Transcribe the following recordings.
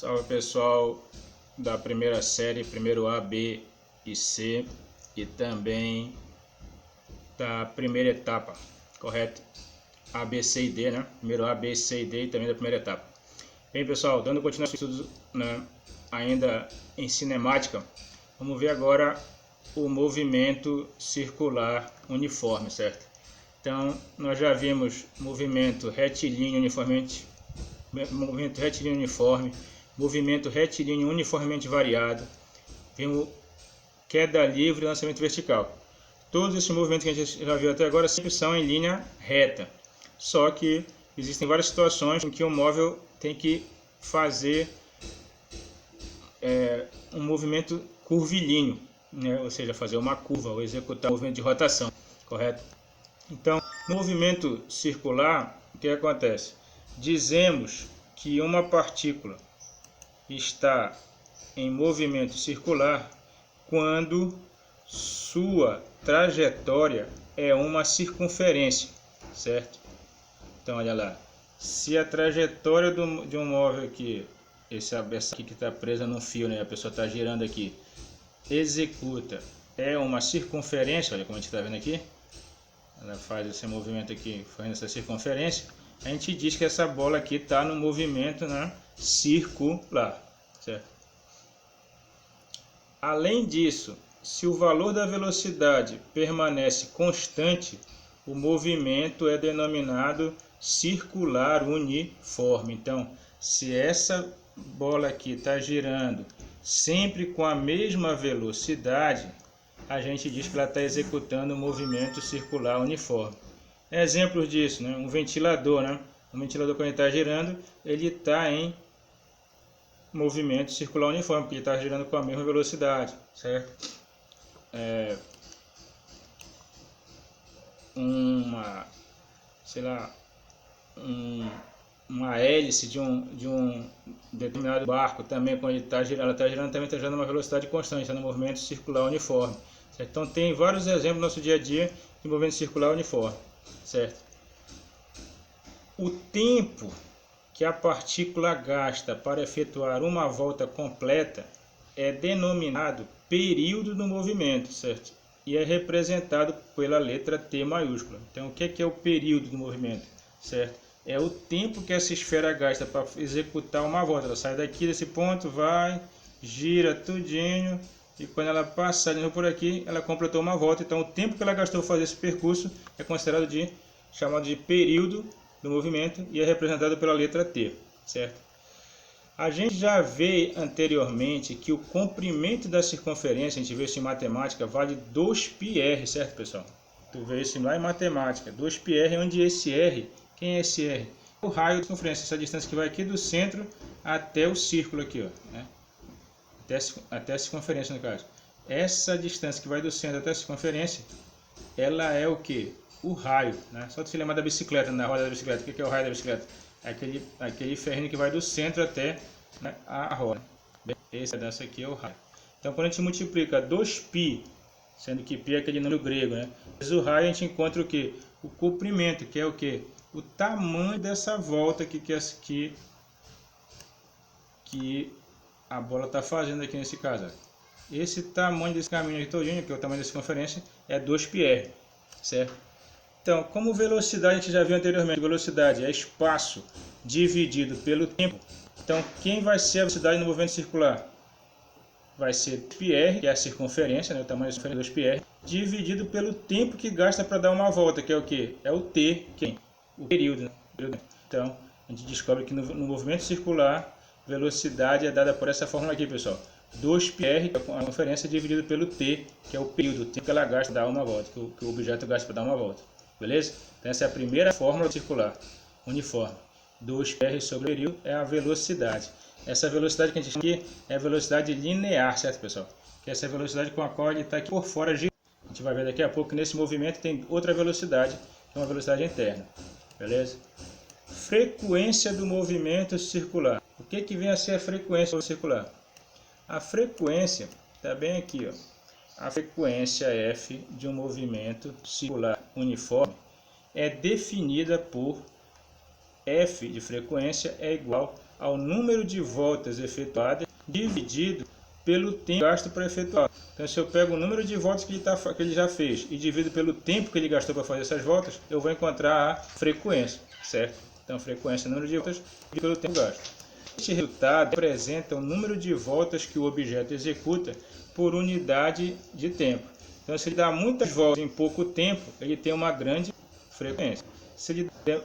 Salve pessoal da primeira série, primeiro A, B e C, e também da primeira etapa, correto? A, B, C e D, né? Primeiro A, B, C e D e também da primeira etapa. Bem pessoal, dando continuação aos estudos, né, ainda em cinemática, vamos ver agora o movimento circular uniforme, certo? Então, nós já vimos movimento retilíneo uniforme, movimento retilíneo uniformemente variado, vimos queda livre e lançamento vertical. Todos esses movimentos que a gente já viu até agora sempre são em linha reta, só que existem várias situações em que o móvel tem que fazer um movimento curvilíneo, né? Ou seja, fazer uma curva ou executar um movimento de rotação, correto? Então, no movimento circular, o que acontece? Dizemos que uma partícula está em movimento circular quando sua trajetória é uma circunferência, certo? Então, olha lá. Se a trajetória de um móvel aqui, essa aqui que está presa num fio, né? A pessoa está girando aqui, executa, é uma circunferência, olha como a gente está vendo aqui. Ela faz esse movimento aqui, fazendo essa circunferência. A gente diz que essa bola aqui está no movimento, né, circular, certo? Além disso, se o valor da velocidade permanece constante, o movimento é denominado circular uniforme. Então, se essa bola aqui está girando sempre com a mesma velocidade, a gente diz que ela está executando um movimento circular uniforme. Exemplos disso, né? Um ventilador, né? Um ventilador, quando ele está girando, ele está em movimento circular uniforme, porque ele está girando com a mesma velocidade, certo? Uma hélice de um determinado barco também, quando ela está girando, também está girando uma velocidade constante, está no movimento circular uniforme, certo? Então tem vários exemplos no nosso dia a dia de movimento circular uniforme, certo? O tempo que a partícula gasta para efetuar uma volta completa é denominado período do movimento, certo? E é representado pela letra T maiúscula. Então, o que é o período do movimento, certo? É o tempo que essa esfera gasta para executar uma volta. Ela sai daqui desse ponto, vai, gira tudinho, e quando ela passar de novo por aqui, ela completou uma volta. Então, o tempo que ela gastou para fazer esse percurso é considerado chamado de período do movimento e é representado pela letra T, certo? A gente já vê anteriormente que o comprimento da circunferência, a gente vê isso em matemática, vale 2πr, certo, pessoal? Tu vê isso lá em matemática, 2πr, onde esse R, quem é esse R? O raio da circunferência, essa distância que vai aqui do centro até o círculo aqui, ó, né? Até a circunferência, no caso. Essa distância que vai do centro até a circunferência, ela é o que? O raio, né? Só você lembrar da bicicleta, na roda da bicicleta. O que é o raio da bicicleta? É aquele ferrinho que vai do centro até, né, a roda. Esse pedaço aqui é o raio. Então, quando a gente multiplica 2π, sendo que π é aquele número grego, né? Mas o raio a gente encontra o que? O comprimento, que é o que? O tamanho dessa volta aqui que a bola está fazendo aqui nesse caso. Esse tamanho desse caminho aqui todinho, que é o tamanho da circunferência, é 2πr, certo? Então, como velocidade, a gente já viu anteriormente, velocidade é espaço dividido pelo tempo. Então, quem vai ser a velocidade no movimento circular? Vai ser πr, que é a circunferência, né, o tamanho da circunferência 2πr, dividido pelo tempo que gasta para dar uma volta, que é o quê? É o t, que é o período, né? Então, a gente descobre que no movimento circular, velocidade é dada por essa fórmula aqui, pessoal. 2πr, que é a circunferência, dividido pelo t, que é o período, o tempo que ela gasta para dar uma volta, que o objeto gasta para dar uma volta. Beleza? Então essa é a primeira fórmula circular uniforme. 2πr sobre o período é a velocidade. Essa velocidade que a gente tem aqui é a velocidade linear, certo, pessoal? Que essa é a velocidade com a qual ele está aqui por fora. A gente vai ver daqui a pouco que nesse movimento tem outra velocidade, que é uma velocidade interna. Beleza? Frequência do movimento circular. O que vem a ser a frequência circular? A frequência está bem aqui, ó. A frequência f de um movimento circular uniforme é definida por F de frequência é igual ao número de voltas efetuadas dividido pelo tempo gasto para efetuar. Então, se eu pego o número de voltas que ele já fez e divido pelo tempo que ele gastou para fazer essas voltas, eu vou encontrar a frequência, certo? Então, frequência é o número de voltas dividido pelo tempo gasto. Este resultado representa o número de voltas que o objeto executa por unidade de tempo. Então, se ele dá muitas voltas em pouco tempo, ele tem uma grande frequência. Se ele der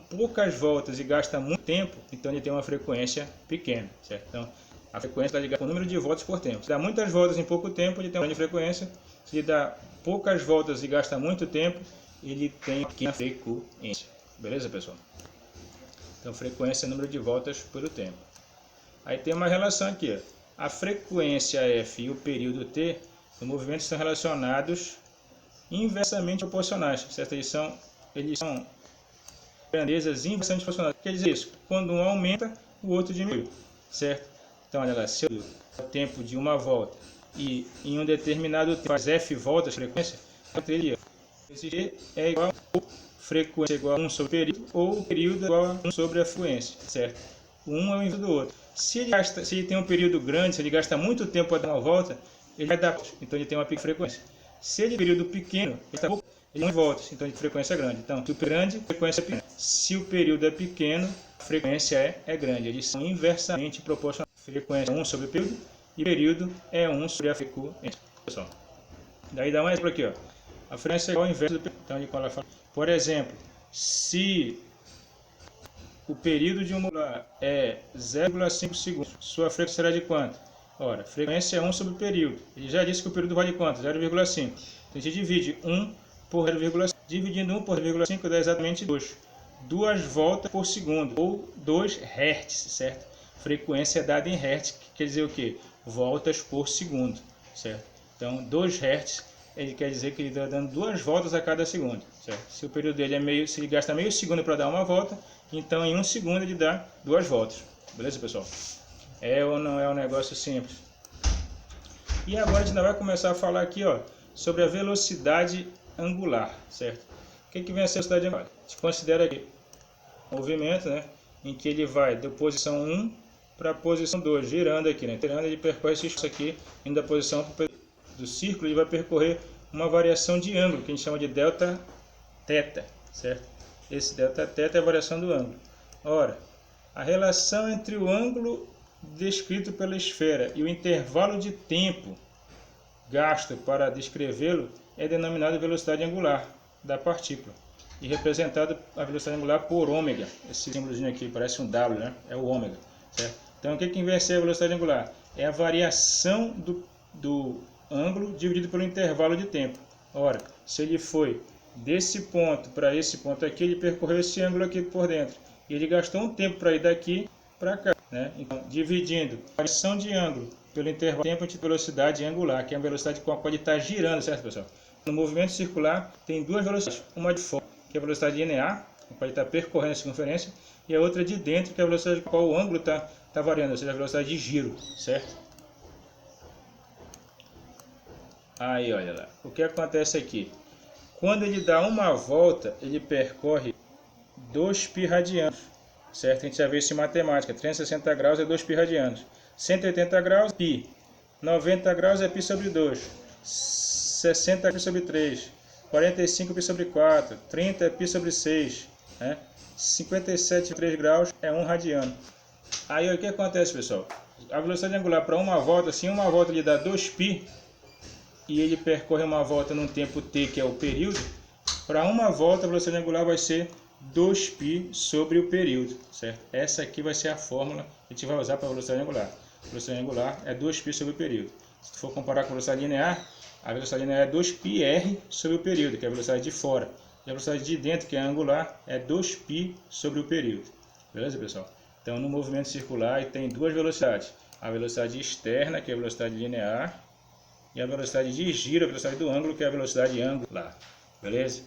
poucas voltas e gasta muito tempo, então ele tem uma frequência pequena, certo? Então, a frequência está ligada com o número de voltas por tempo. Se dá muitas voltas em pouco tempo, ele tem uma grande frequência. Se ele dá poucas voltas e gasta muito tempo, ele tem uma pequena frequência. Beleza, pessoal? Então, frequência é o número de voltas pelo tempo. Aí tem uma relação aqui, ó. A frequência F e o período T do movimento estão relacionados inversamente proporcionais, certo? Eles são grandezas inversamente proporcionais. Quer dizer isso? Quando um aumenta, o outro diminui, certo? Então, olha lá, se o tempo de uma volta e em um determinado tempo faz F voltas, frequência, esse é igual a frequência igual a 1 sobre o período, ou o período é igual a 1 sobre a frequência, certo? Um é o inverso do outro. Se ele tem um período grande, se ele gasta muito tempo para dar uma volta, ele vai dar, então ele tem uma pequena frequência. Se ele tem um período pequeno, ele está pouco, ele tem voltas, então ele tem frequência grande. Então, se o período é grande, a frequência é pequena. Se o período é pequeno, a frequência é grande. Eles são inversamente proporcionais. Frequência é 1 sobre o período e período é 1 sobre a frequência. Pessoal, daí dá um exemplo aqui, ó. A frequência é igual ao inverso do período. Então, ele fala, por exemplo, se o período de uma molar é 0,5 segundos, sua frequência será de quanto? Ora, frequência é 1 sobre o período. Ele já disse que o período vale quanto? 0,5. Então a gente divide 1 por 0,5. Dividindo 1 por 0,5 dá exatamente 2. 2 voltas por segundo, ou 2 Hz, certo? Frequência é dada em Hz, que quer dizer o quê? Voltas por segundo, certo? Então 2 Hz, ele quer dizer que ele está dando 2 voltas a cada segundo, certo? Se o período dele é se ele gasta meio segundo para dar uma volta, então em 1 segundo ele dá 2 voltas. Beleza, pessoal? É ou não é um negócio simples? E agora a gente ainda vai começar a falar aqui, ó, sobre a velocidade angular, certo? O que vem a ser a velocidade angular? A gente considera aqui o movimento, né, em que ele vai da posição 1 para a posição 2, girando aqui, né? Girando, ele percorre esse espaço aqui, indo da posição do círculo, ele vai percorrer uma variação de ângulo, que a gente chama de delta θ, certo? Esse delta θ é a variação do ângulo. Ora, a relação entre o ângulo descrito pela esfera e o intervalo de tempo gasto para descrevê-lo é denominado velocidade angular da partícula e representado a velocidade angular por ômega. Esse símbolozinho aqui parece um W, né? É o ômega, certo? Então, o que vai ser a velocidade angular? É a variação do ângulo dividido pelo intervalo de tempo. Ora, se ele foi desse ponto para esse ponto aqui, ele percorreu esse ângulo aqui por dentro. E ele gastou um tempo para ir daqui para cá, né? Então, dividindo a variação de ângulo pelo intervalo de tempo de velocidade angular, que é a velocidade com a qual ele está girando, certo, pessoal? No movimento circular tem duas velocidades. Uma de fora, que é a velocidade linear, com a qual ele está percorrendo a circunferência, e a outra de dentro, que é a velocidade com a qual o ângulo está variando, ou seja, a velocidade de giro, certo? Aí, olha lá. O que acontece aqui? Quando ele dá uma volta, ele percorre 2 π radianos, certo? A gente já viu isso em matemática. 360 graus é 2 π radianos. 180 graus, π. 90 graus é π sobre 2. 60 é π sobre 3. 45 é π sobre 4. 30 é π sobre 6. Né? 57,3 graus é 1 radiano. Aí o que acontece, pessoal? A velocidade angular para uma volta, assim, uma volta ele dá 2 π e ele percorre uma volta num tempo t, que é o período. Para uma volta a velocidade angular vai ser 2 π sobre o período, certo? Essa aqui vai ser a fórmula que a gente vai usar para a velocidade angular. A velocidade angular é 2 π sobre o período. Se for comparar com a velocidade linear, a velocidade linear é 2 πr sobre o período, que é a velocidade de fora. E a velocidade de dentro, que é a angular, é 2 π sobre o período. Beleza, pessoal? Então, no movimento circular, tem duas velocidades. A velocidade externa, que é a velocidade linear, e a velocidade de giro, a velocidade do ângulo, que é a velocidade angular. Beleza?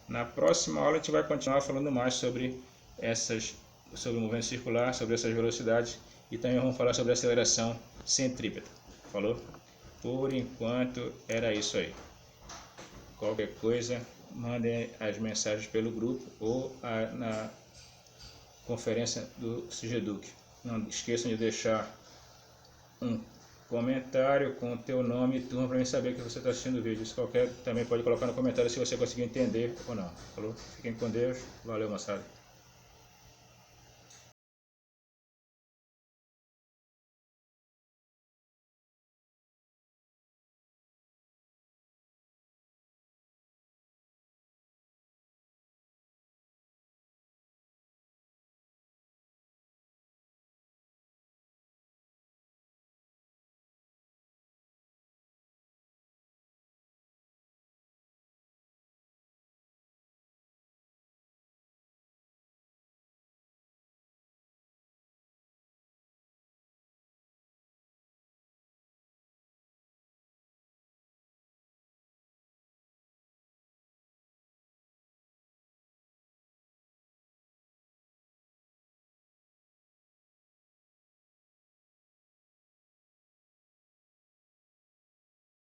Na próxima aula a gente vai continuar falando mais sobre o movimento circular, sobre essas velocidades, e também vamos falar sobre a aceleração centrípeta. Falou? Por enquanto era isso aí. Qualquer coisa, mandem as mensagens pelo grupo ou conferência do Sigeduc. Não esqueçam de deixar um comentário com o teu nome e turma para mim saber que você está assistindo o vídeo. Se qualquer também pode colocar no comentário se você conseguiu entender ou não. Falou? Fiquem com Deus. Valeu, moçada.